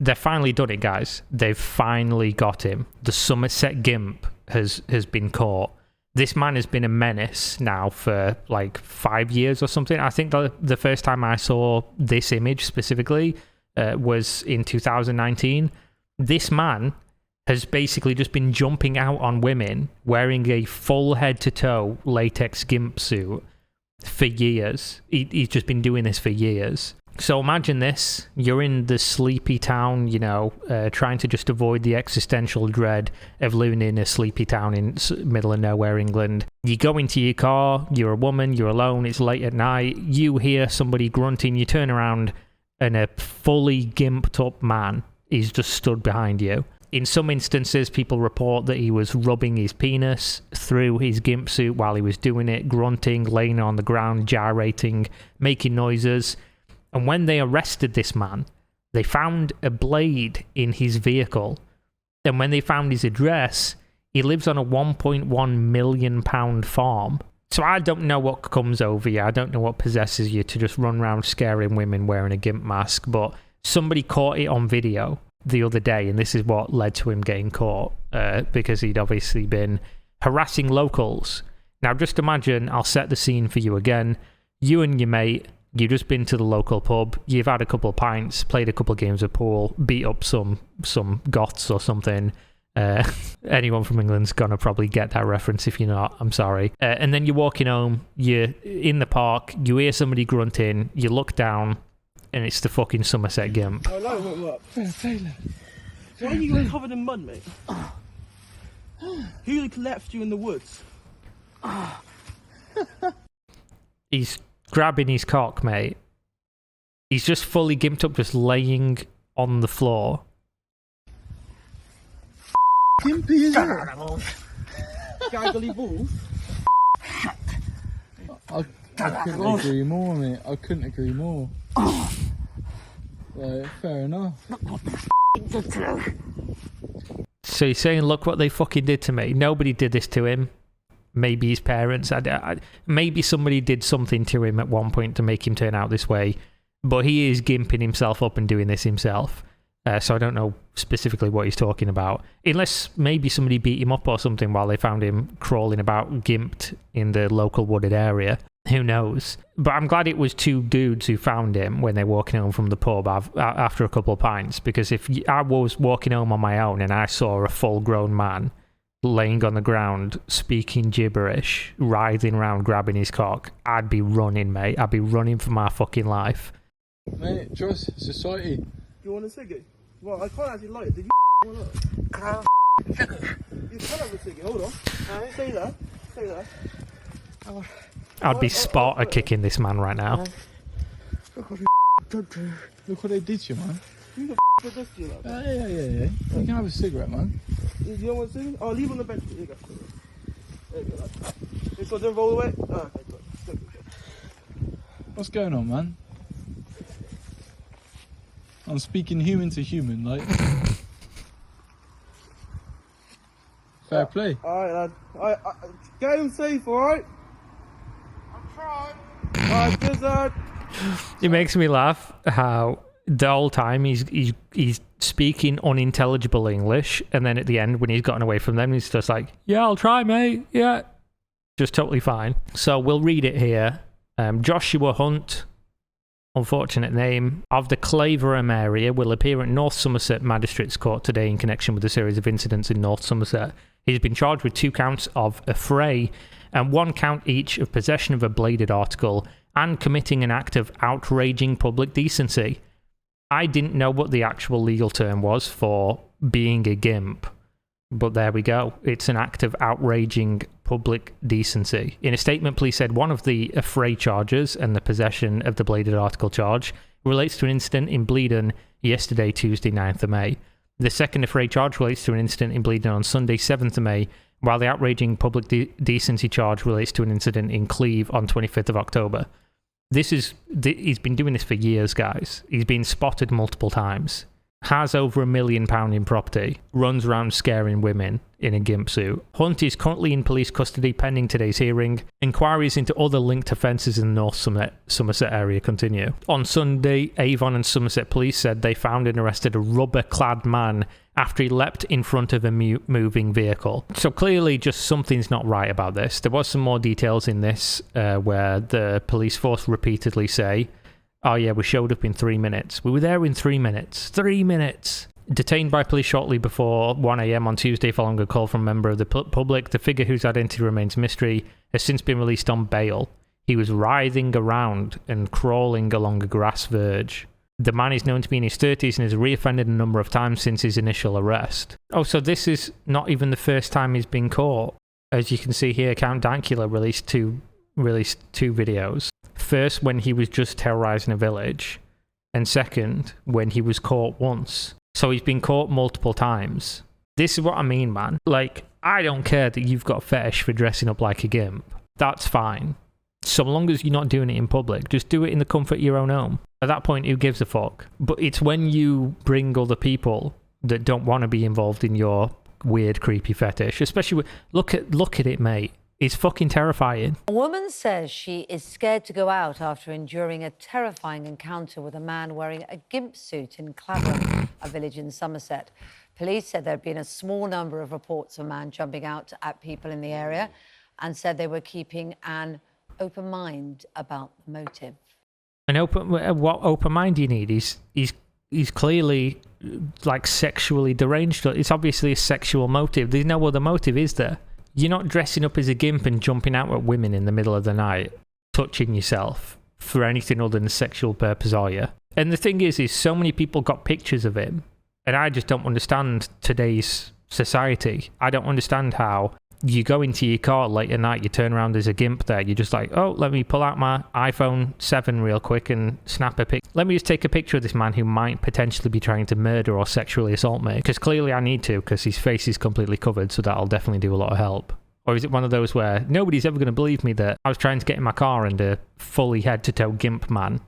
they've finally done it, guys. They've finally got him. The Somerset gimp has been caught. This man has been a menace now for like 5 years or something. I think the first time I saw this image specifically was in 2019. This man has basically just been jumping out on women wearing a full head-to-toe latex gimp suit for years. He's just been doing this for years. So imagine this. You're in the sleepy town, you know, trying to just avoid the existential dread of living in a sleepy town in middle of nowhere, England. You go into your car, you're a woman, you're alone, it's late at night, you hear somebody grunting, you turn around, and a fully gimped up man is just stood behind you. In some instances, people report that he was rubbing his penis through his gimp suit while he was doing it, grunting, laying on the ground, gyrating, making noises. And when they arrested this man, they found a blade in his vehicle. And when they found his address, he lives on a £1.1 million farm. So I don't know what comes over you. I don't know what possesses you to just run around scaring women wearing a gimp mask. But somebody caught it on video the other day, and this is what led to him getting caught, because he'd obviously been harassing locals. Now just imagine, I'll set the scene for you again. You and your mate, you've just been to the local pub, you've had a couple of pints, played a couple of games of pool, beat up some goths or something. Anyone from England's gonna probably get that reference. If you're not, I'm sorry. And then you're walking home, you're in the park, you hear somebody grunting, you look down, and it's the fucking Somerset gimp. Oh, no, what? Why are you covered in mud, mate? Who left you in the woods? He's grabbing his cock, mate. He's just fully gimped up, just laying on the floor. Gimpy, is it? Gaggly balls. I couldn't agree more, mate. I couldn't agree more. Fair enough. So he's saying, look what they fucking did to me. Nobody did this to him. Maybe his parents. Maybe somebody did something to him at one point to make him turn out this way. But he is gimping himself up and doing this himself. So I don't know specifically what he's talking about. Unless maybe somebody beat him up or something while they found him crawling about gimped in the local wooded area. Who knows? But I'm glad it was two dudes who found him when they're walking home from the pub after a couple of pints. Because if I was walking home on my own and I saw a full-grown man laying on the ground, speaking gibberish, writhing around, grabbing his cock, I'd be running, mate. I'd be running for my fucking life. Mate, trust society. Do you want a ciggy? Well, I can't actually light it. Did you want it? You can have a ciggy. Hold on. Stay there. Stay there. I'd be Sparta kicking this man right now. Look what they did to you, man. Who the did this to you, like? Yeah. You can have a cigarette, man. You don't want a ciggy? Oh, leave on the bench. Here you go. There you go, like. This one didn't roll away? Oh, okay, good. What's going on, man? I'm speaking human to human, like. Fair play. Alright, lad. Get him safe, alright? I'm trying. Alright, cheers, It makes me laugh how the whole time he's speaking unintelligible English, and then at the end when he's gotten away from them, he's just like, yeah, I'll try, mate. Yeah. Just totally fine. So we'll read it here. Joshua Hunt, unfortunate name, of the Claverham area, will appear at North Somerset Magistrates Court today in connection with a series of incidents in North Somerset. He's been charged with 2 counts of affray and 1 count each of possession of a bladed article and committing an act of outraging public decency. I didn't know what the actual legal term was for being a gimp, but there we go. It's an act of outraging public decency. In a statement, police said one of the affray charges and the possession of the bladed article charge relates to an incident in Bleedon yesterday, Tuesday, 9th of May. The second affray charge relates to an incident in Bleedon on Sunday, 7th of May, while the outraging public decency charge relates to an incident in Cleve on 25th of October. He's been doing this for years, guys. He's been spotted multiple times. has over £1 million in property, runs around scaring women in a gimp suit. Hunt is currently in police custody pending today's hearing. Inquiries into other linked offences in the North Somerset area continue. On Sunday, Avon and Somerset police said they found and arrested a rubber-clad man after he leapt in front of a moving vehicle. So clearly just something's not right about this. There was some more details in this where the police force repeatedly say, oh yeah, we showed up in 3 minutes. We were there in 3 minutes. 3 minutes! Detained by police shortly before 1 a.m. on Tuesday following a call from a member of the public, the figure whose identity remains a mystery has since been released on bail. He was writhing around and crawling along a grass verge. The man is known to be in his 30s and has reoffended a number of times since his initial arrest. Oh, so this is not even the first time he's been caught. As you can see here, Count Dankula released two videos. First, when he was just terrorising a village, and second, when he was caught once. So he's been caught multiple times. This is what I mean, man. Like, I don't care that you've got a fetish for dressing up like a gimp. That's fine. So long as you're not doing it in public, just do it in the comfort of your own home. At that point, who gives a fuck? But it's when you bring other people that don't want to be involved in your weird, creepy fetish, especially look at it, mate. It's fucking terrifying. A woman says she is scared to go out after enduring a terrifying encounter with a man wearing a gimp suit in Clavering, a village in Somerset. Police said there had been a small number of reports of a man jumping out at people in the area and said they were keeping an open mind about the motive. What open mind you need? He's clearly like sexually deranged. It's obviously a sexual motive. There's no other motive, is there? You're not dressing up as a gimp and jumping out at women in the middle of the night, touching yourself for anything other than a sexual purpose, are you? And the thing is so many people got pictures of him, and I just don't understand today's society. I don't understand how you go into your car late at night, you turn around, there's a gimp there, you're just like, oh, let me pull out my iPhone 7 real quick and snap a pic. Let me just take a picture of this man who might potentially be trying to murder or sexually assault me, because clearly I need to, because his face is completely covered, so that'll definitely do a lot of help. Or is it one of those where nobody's ever going to believe me that I was trying to get in my car and a fully head-to-toe gimp man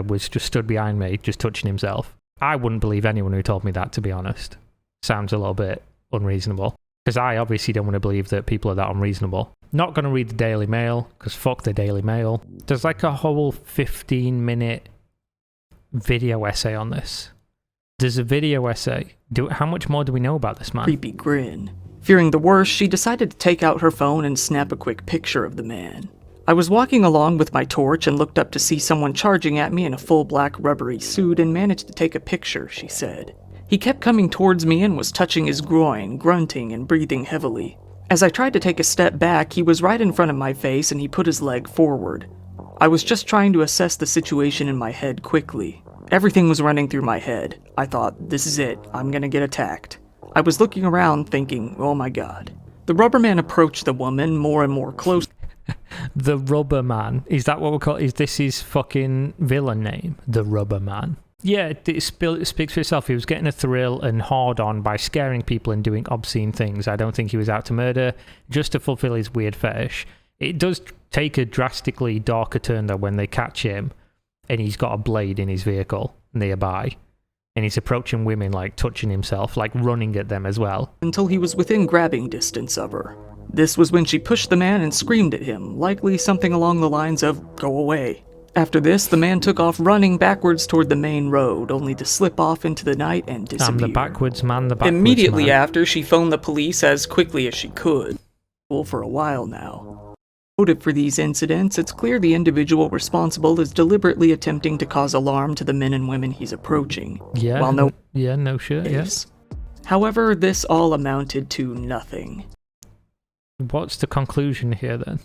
was just stood behind me, just touching himself? I wouldn't believe anyone who told me that, to be honest. Sounds a little bit unreasonable. Because I obviously don't want to believe that people are that unreasonable. Not going to read the Daily Mail, because fuck the Daily Mail. There's like a whole 15-minute video essay on this. There's a video essay. How much more do we know about this man? Creepy grin. Fearing the worst, she decided to take out her phone and snap a quick picture of the man. I was walking along with my torch and looked up to see someone charging at me in a full black rubbery suit and managed to take a picture, she said. He kept coming towards me and was touching his groin, grunting and breathing heavily. As I tried to take a step back, he was right in front of my face and he put his leg forward. I was just trying to assess the situation in my head quickly. Everything was running through my head. I thought, this is it, I'm gonna get attacked. I was looking around thinking, oh my god. The rubber man approached the woman more and more close. The Rubber Man. Is that what we're called? Is this his fucking villain name? The Rubber Man. Yeah, it speaks for itself. He was getting a thrill and hard on by scaring people and doing obscene things. I don't think he was out to murder, just to fulfill his weird fetish. It does take a drastically darker turn, though, when they catch him and he's got a blade in his vehicle nearby. And he's approaching women, like touching himself, like running at them as well. Until he was within grabbing distance of her. This was when she pushed the man and screamed at him, likely something along the lines of, go away. After this, the man took off running backwards toward the main road, only to slip off into the night and disappear. I'm the backwards man, the backwards Immediately man. after, she phoned the police as quickly as she could. Well, for a while now. Motive for these incidents, it's clear the individual responsible is deliberately attempting to cause alarm to the men and women he's approaching. Yeah, while no shit, yes. However, this all amounted to nothing. What's the conclusion here, then?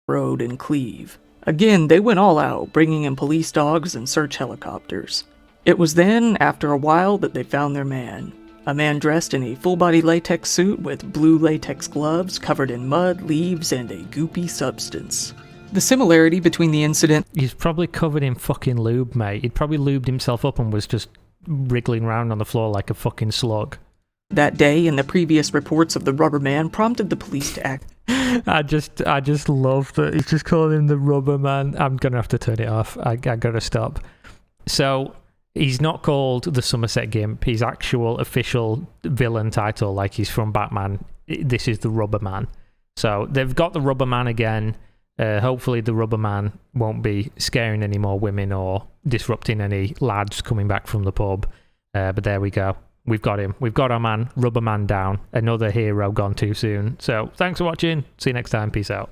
Road and Cleve. Again, they went all out, bringing in police dogs and search helicopters. It was then, after a while, that they found their man. A man dressed in a full-body latex suit with blue latex gloves covered in mud, leaves, and a goopy substance. The similarity between the incident... He's probably covered in fucking lube, mate. He'd probably lubed himself up and was just wriggling around on the floor like a fucking slug. That day, and the previous reports of the Rubber Man prompted the police to act... I just love that he's just calling him the Rubber Man. I'm gonna have to turn it off. I gotta stop. So He's not called the Somerset Gimp. His actual official villain title, like he's from Batman, this is the Rubber Man. So they've got the Rubber Man again. Hopefully the Rubber Man won't be scaring any more women or disrupting any lads coming back from the pub. But there we go. We've got him. We've got our man, Rubber Man, down. Another hero gone too soon. So thanks for watching. See you next time. Peace out.